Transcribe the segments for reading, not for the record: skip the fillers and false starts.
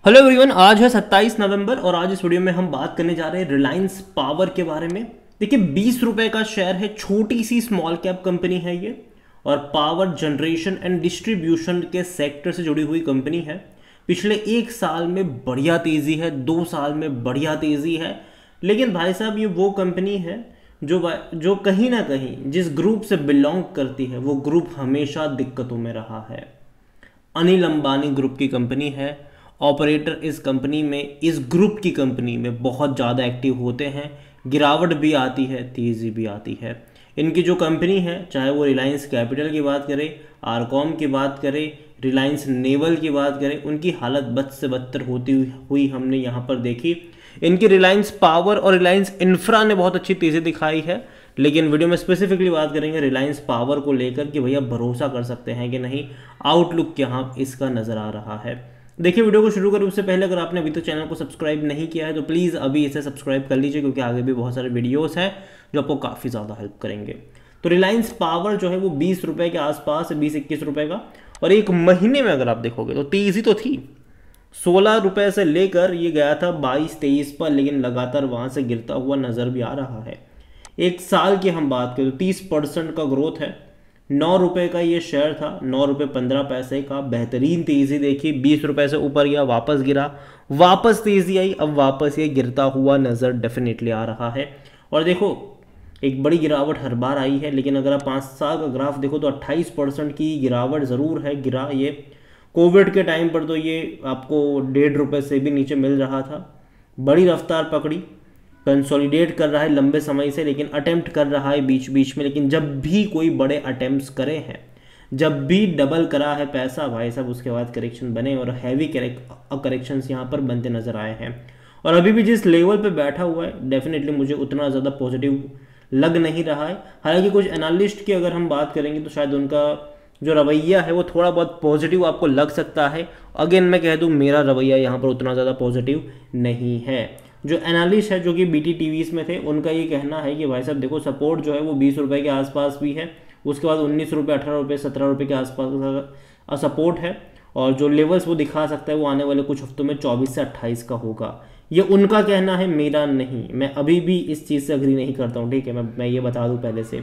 Hello everyone, आज है 27 नवंबर और आज इस वीडियो में हम बात करने जा रहे हैं रिलायंस पावर के बारे में। देखिए 20 रुपए का शेयर है, छोटी सी स्मॉल कैप कंपनी है ये और पावर जनरेशन एंड डिस्ट्रीब्यूशन के सेक्टर से जुड़ी हुई कंपनी है। पिछले एक साल में बढ़िया तेजी है, 2 साल में बढ़िया तेजी है। लेकिन भाई साहब ये वो कंपनी है जो कहीं ना कहीं जिस ग्रुप से बिलोंग करती है वो ग्रुप हमेशा दिक्कतों में रहा है। अनिल अंबानी ग्रुप की कंपनी है। ऑपरेटर इस कंपनी में, इस ग्रुप की कंपनी में बहुत ज़्यादा एक्टिव होते हैं। गिरावट भी आती है, तेज़ी भी आती है। इनकी जो कंपनी है, चाहे वो रिलायंस कैपिटल की बात करें, आरकॉम की बात करें, रिलायंस नेवल की बात करें, उनकी हालत बद से बदतर होती हुई हमने यहाँ पर देखी। इनकी रिलायंस पावर और रिलायंस इंफ्रा ने बहुत अच्छी तेज़ी दिखाई है। लेकिन वीडियो में स्पेसिफिकली बात करेंगे रिलायंस पावर को लेकर कि भैया भरोसा कर सकते हैं कि नहीं, आउटलुक क्या इसका नज़र आ रहा है। देखिए वीडियो को शुरू करें उससे पहले अगर आपने अभी तक चैनल को सब्सक्राइब नहीं किया है तो प्लीज़ अभी इसे सब्सक्राइब कर लीजिए, क्योंकि आगे भी बहुत सारे वीडियोस हैं जो आपको काफ़ी ज़्यादा हेल्प करेंगे। तो रिलायंस पावर जो है वो 20 रुपये के आसपास है, 20-21 रुपये का। और एक महीने में अगर आप देखोगे तो तेज़ी तो थी, 16 रुपये से लेकर ये गया था 22-23 पर, लेकिन लगातार वहाँ से गिरता हुआ नज़र भी आ रहा है। एक साल की हम बात करें तो 30% का ग्रोथ है। 9 रुपये का ये शेयर था, 9 रुपये 15 पैसे का, बेहतरीन तेज़ी देखी। 20 रुपये से ऊपर गया, वापस गिरा, वापस तेज़ी आई, अब वापस ये गिरता हुआ नज़र डेफिनेटली आ रहा है। और देखो एक बड़ी गिरावट हर बार आई है, लेकिन अगर आप 5 साल का ग्राफ देखो तो 28% की गिरावट ज़रूर है। गिरा ये कोविड के टाइम पर तो ये आपको 1.5 रुपये से भी नीचे मिल रहा था। बड़ी रफ्तार पकड़ी, कंसोलिडेट कर रहा है लंबे समय से, लेकिन अटेम्प्ट कर रहा है बीच बीच में। लेकिन जब भी कोई बड़े अटेम्प्ट्स करे हैं, जब भी डबल करा है पैसा भाई साहब, उसके बाद करेक्शन बने और हैवी करेक्शंस यहाँ पर बनते नजर आए हैं। और अभी भी जिस लेवल पे बैठा हुआ है डेफिनेटली मुझे उतना ज़्यादा पॉजिटिव लग नहीं रहा है। हालांकि कुछ एनालिस्ट की अगर हम बात करेंगे तो शायद उनका जो रवैया है वो थोड़ा बहुत पॉजिटिव आपको लग सकता है। अगेन मैं कह दूँ मेरा रवैया यहाँ पर उतना ज़्यादा पॉजिटिव नहीं है। जो एनालिस्ट है जो कि बीटी टीवीज में थे, उनका ये कहना है कि भाई साहब देखो सपोर्ट जो है वो 20 रुपये के आसपास भी है, उसके बाद 19 रुपये, 18 रुपये, 17 रुपये के आसपास का सपोर्ट है। और जो लेवल्स वो दिखा सकता है वो आने वाले कुछ हफ्तों में 24 से 28 का होगा। ये उनका कहना है, मेरा नहीं। मैं अभी भी इस चीज़ से अग्री नहीं करता हूँ, ठीक है। मैं ये बता दूँ पहले से।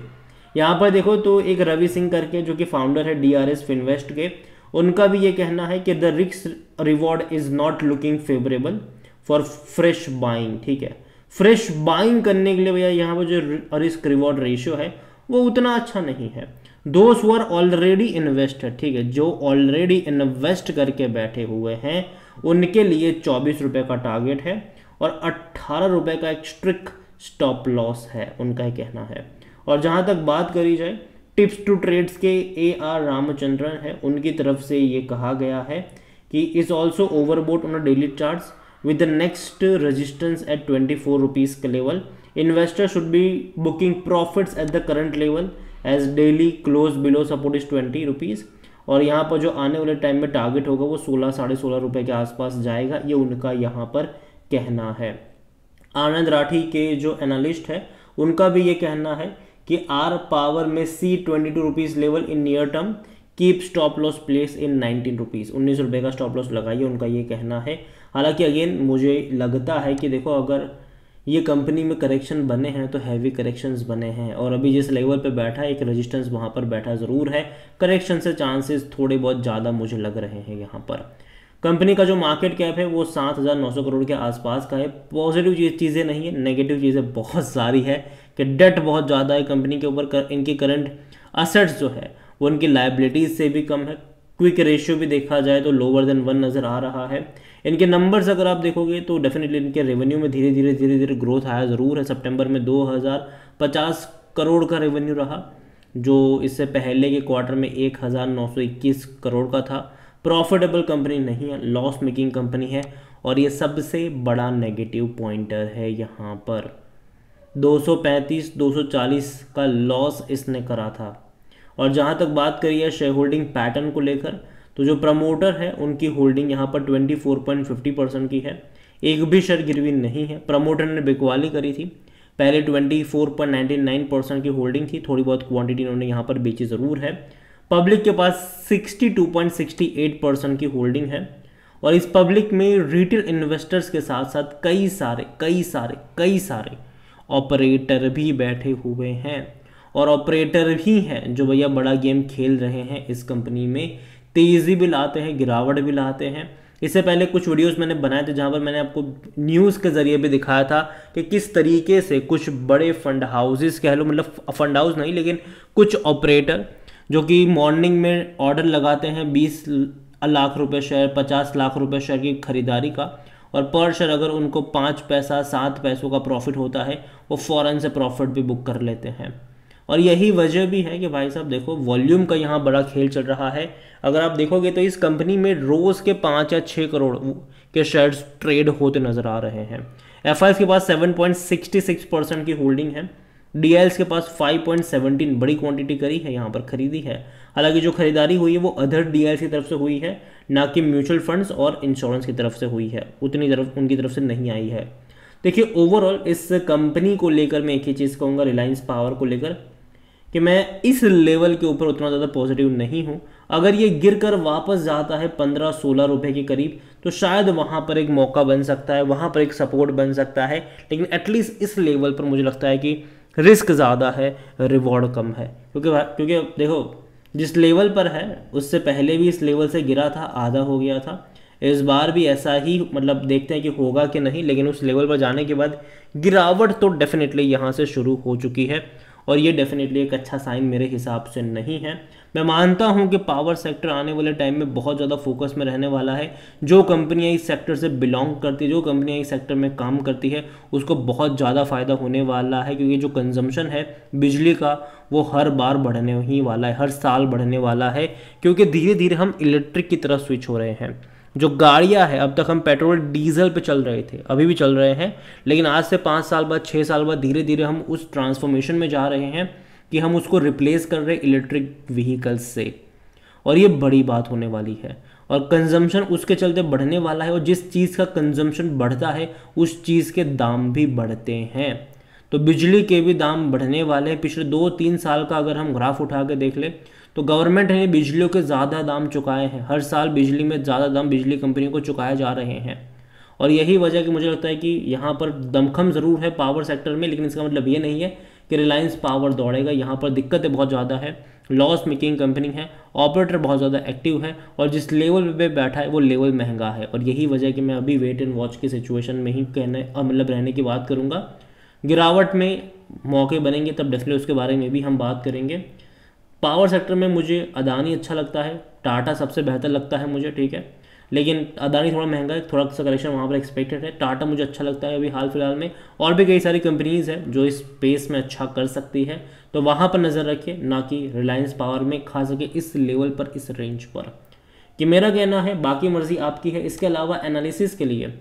यहाँ पर देखो तो एक रवि सिंह करके जो कि फाउंडर है DRS फिनवेस्ट के, उनका भी ये कहना है कि the risk reward is not looking favourable for fresh buying, ठीक है। फ्रेश बाइंग करने के लिए भैया यहाँ पर जो रिस्क रिवॉर्ड रेशियो है वो उतना अच्छा नहीं है। दोस्त हु आर ऑलरेडी इन्वेस्टेड, ठीक है, जो ऑलरेडी इन्वेस्ट करके बैठे हुए हैं उनके लिए 24 रुपये का टारगेट है और 18 रुपये का एक स्ट्रिक्ट स्टॉप लॉस है, उनका ही कहना है। और जहाँ तक बात करी जाए टिप्स टू ट्रेड्स के AR रामचंद्रन है, उनकी तरफ से ये कहा गया है कि is also overbought on a daily charts with the next resistance at 24 rupees का level. Investor should be booking profits at the current level as daily close below support is 20 rupees. और यहाँ पर जो आने वाले टाइम में target होगा वो 16-16.5 रुपये के आसपास जाएगा, ये उनका यहाँ पर कहना है। आनंद राठी के जो एनालिस्ट है उनका भी ये कहना है कि आर पावर में C22 rupees level in near term, keep stop loss place in 19 rupees, 19 रुपये का स्टॉप लॉस लगाइए, उनका ये कहना है। हालांकि अगेन मुझे लगता है कि देखो अगर ये कंपनी में करेक्शन बने हैं तो हैवी करेक्शंस बने हैं, और अभी जिस लेवल पे बैठा है एक रेजिस्टेंस वहाँ पर बैठा ज़रूर है। करेक्शन से चांसेस थोड़े बहुत ज़्यादा मुझे लग रहे हैं यहाँ पर। कंपनी का जो मार्केट कैप है वो 7,900 करोड़ के आसपास का है। पॉजिटिव चीज़ें नहीं है, नेगेटिव चीज़ें बहुत सारी है कि डेट बहुत ज़्यादा है कंपनी के ऊपर। इनकी करंट असेट्स जो है वो उनकी लाइबिलिटीज़ से भी कम है। क्विक रेशियो भी देखा जाए तो लोअर देन 1 नज़र आ रहा है। इनके नंबर्स अगर आप देखोगे तो डेफिनेटली इनके रेवेन्यू में धीरे धीरे ग्रोथ आया ज़रूर है। सितंबर में 2050 करोड़ का रेवेन्यू रहा, जो इससे पहले के क्वार्टर में 1921 करोड़ का था। प्रॉफिटेबल कंपनी नहीं है, लॉस मेकिंग कंपनी है, और ये सबसे बड़ा नेगेटिव पॉइंटर है यहाँ पर। 235-240 का लॉस इसने करा था। और जहाँ तक बात करी है शेयर होल्डिंग पैटर्न को लेकर, तो जो प्रमोटर है उनकी होल्डिंग यहाँ पर 24.50% की है। एक भी शेयर गिरवी नहीं है। प्रमोटर ने बिकवाली करी थी, पहले 24.99% की होल्डिंग थी, थोड़ी बहुत क्वांटिटी इन्होंने यहाँ पर बेची ज़रूर है। पब्लिक के पास 62.68% की होल्डिंग है और इस पब्लिक में रिटेल इन्वेस्टर्स के साथ साथ कई सारे ऑपरेटर भी बैठे हुए हैं, और ऑपरेटर भी हैं जो भैया बड़ा गेम खेल रहे हैं इस कंपनी में, तेज़ी भी लाते हैं, गिरावट भी लाते हैं। इससे पहले कुछ वीडियोस मैंने बनाए थे जहां पर मैंने आपको न्यूज़ के ज़रिए भी दिखाया था कि किस तरीके से कुछ बड़े फंड हाउसेस कह लो, मतलब फंड हाउस नहीं लेकिन कुछ ऑपरेटर जो कि मॉर्निंग में ऑर्डर लगाते हैं 20 लाख रुपए शेयर, 50 लाख रुपए शेयर की खरीदारी का, और पर शेयर अगर उनको 5 पैसा 7 पैसों का प्रॉफिट होता है वो फ़ौरन से प्रॉफिट भी बुक कर लेते हैं। और यही वजह भी है कि भाई साहब देखो वॉल्यूम का यहाँ बड़ा खेल चल रहा है। अगर आप देखोगे तो इस कंपनी में रोज़ के 5 या 6 करोड़ के शेयर्स ट्रेड होते नज़र आ रहे हैं। एफ के पास 7.66% की होल्डिंग है, डीएल्स के पास 5.17 बड़ी क्वांटिटी करी है, यहाँ पर खरीदी है। हालांकि जो खरीदारी हुई है वो अदर डीएल्स की तरफ से हुई है, ना कि म्यूचुअल फंड्स और इंश्योरेंस की तरफ से हुई है, उतनी तरफ उनकी तरफ से नहीं आई है। देखिए ओवरऑल इस कंपनी को लेकर मैं एक ही चीज़ कहूँगा, रिलायंस पावर को लेकर, कि मैं इस लेवल के ऊपर उतना ज़्यादा पॉजिटिव नहीं हूँ। अगर ये गिर कर वापस जाता है 15-16 रुपए के करीब तो शायद वहाँ पर एक मौका बन सकता है, वहाँ पर एक सपोर्ट बन सकता है, लेकिन एटलीस्ट इस लेवल पर मुझे लगता है कि रिस्क ज़्यादा है, रिवॉर्ड कम है। क्योंकि देखो जिस लेवल पर है उससे पहले भी इस लेवल से गिरा था, आधा हो गया था। इस बार भी ऐसा ही, मतलब देखते हैं कि होगा कि नहीं, लेकिन उस लेवल पर जाने के बाद गिरावट तो डेफिनेटली यहाँ से शुरू हो चुकी है, और ये डेफिनेटली एक अच्छा साइन मेरे हिसाब से नहीं है। मैं मानता हूं कि पावर सेक्टर आने वाले टाइम में बहुत ज़्यादा फोकस में रहने वाला है। जो कंपनियां इस सेक्टर से बिलोंग करती है, जो कंपनियां इस सेक्टर में काम करती है, उसको बहुत ज़्यादा फ़ायदा होने वाला है, क्योंकि जो कंजम्पशन है बिजली का वो हर बार बढ़ने ही वाला है, हर साल बढ़ने वाला है, क्योंकि धीरे धीरे हम इलेक्ट्रिक की तरफ स्विच हो रहे हैं। जो गाड़ियां हैं, अब तक हम पेट्रोल डीजल पे चल रहे थे, अभी भी चल रहे हैं, लेकिन आज से 5 साल बाद 6 साल बाद धीरे धीरे हम उस ट्रांसफॉर्मेशन में जा रहे हैं कि हम उसको रिप्लेस कर रहे हैं इलेक्ट्रिक व्हीकल्स से, और ये बड़ी बात होने वाली है। और कंजम्पशन उसके चलते बढ़ने वाला है, और जिस चीज़ का कंजम्पशन बढ़ता है उस चीज़ के दाम भी बढ़ते हैं। तो बिजली के भी दाम बढ़ने वाले हैं। पिछले 2-3 साल का अगर हम ग्राफ उठा के देख ले तो गवर्नमेंट ने बिजलियों के ज़्यादा दाम चुकाए हैं, हर साल बिजली में ज़्यादा दाम बिजली कंपनियों को चुकाए जा रहे हैं। और यही वजह कि मुझे लगता है कि यहाँ पर दमखम ज़रूर है पावर सेक्टर में, लेकिन इसका मतलब ये नहीं है कि रिलायंस पावर दौड़ेगा। यहाँ पर दिक्कतें बहुत ज़्यादा है, लॉस मेकिंग कंपनी है, ऑपरेटर बहुत ज़्यादा एक्टिव है, और जिस लेवल पे बैठा है वो लेवल महंगा है। और यही वजह कि मैं अभी वेट एंड वॉच की सिचुएशन में ही मतलब रहने की बात करूँगा। गिरावट में मौके बनेंगे तब डेफिनेटली उसके बारे में भी हम बात करेंगे। पावर सेक्टर में मुझे अदानी अच्छा लगता है, टाटा सबसे बेहतर लगता है मुझे, ठीक है, लेकिन अदानी थोड़ा महंगा है, थोड़ा सा करेक्शन वहाँ पर एक्सपेक्टेड है। टाटा मुझे अच्छा लगता है अभी हाल फिलहाल में, और भी कई सारी कंपनीज़ हैं जो इस स्पेस में अच्छा कर सकती है, तो वहाँ पर नज़र रखिए, ना कि रिलायंस पावर में खा सके इस लेवल पर, इस रेंज पर। कि मेरा कहना है, बाकी मर्जी आपकी है। इसके अलावा एनालिसिस के लिए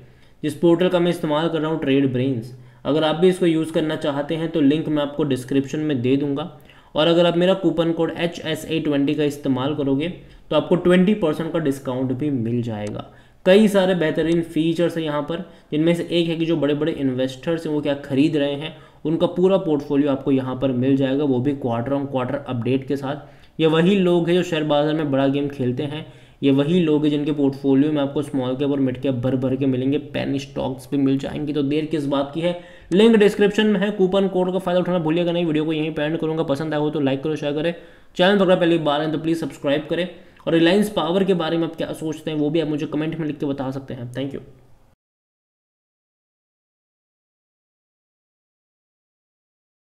जिस पोर्टल का मैं इस्तेमाल कर रहा हूँ, ट्रेड ब्रेन्स, अगर आप भी इसको यूज़ करना चाहते हैं तो लिंक मैं आपको डिस्क्रिप्शन में दे दूँगा। और अगर आप मेरा कूपन कोड HSA20 का इस्तेमाल करोगे तो आपको 20% का डिस्काउंट भी मिल जाएगा। कई सारे बेहतरीन फीचर्स हैं यहाँ पर, जिनमें से एक है कि जो बड़े बड़े इन्वेस्टर्स हैं वो क्या खरीद रहे हैं, उनका पूरा पोर्टफोलियो आपको यहाँ पर मिल जाएगा, वो भी क्वार्टर ऑन क्वार्टर अपडेट के साथ। ये वही लोग हैं जो शेयर बाजार में बड़ा गेम खेलते हैं, ये वही लोग हैं जिनके पोर्टफोलियो में आपको स्मॉल कैप और मिड कैप भर भर के मिलेंगे, पेनी स्टॉक्स भी मिल जाएंगे। तो देर किस बात की है, लिंक डिस्क्रिप्शन में है, कूपन कोड का फायदा उठाना भूलिएगा नहीं। वीडियो को यहीं पे एंड करूँगा, पसंद आया हो तो लाइक करो, शेयर करें, चैनल पकड़ा पहली बार है तो प्लीज़ सब्सक्राइब करें, और रिलायंस पावर के बारे में आप क्या सोचते हैं वो भी आप मुझे कमेंट में लिख के बता सकते हैं। Thank you.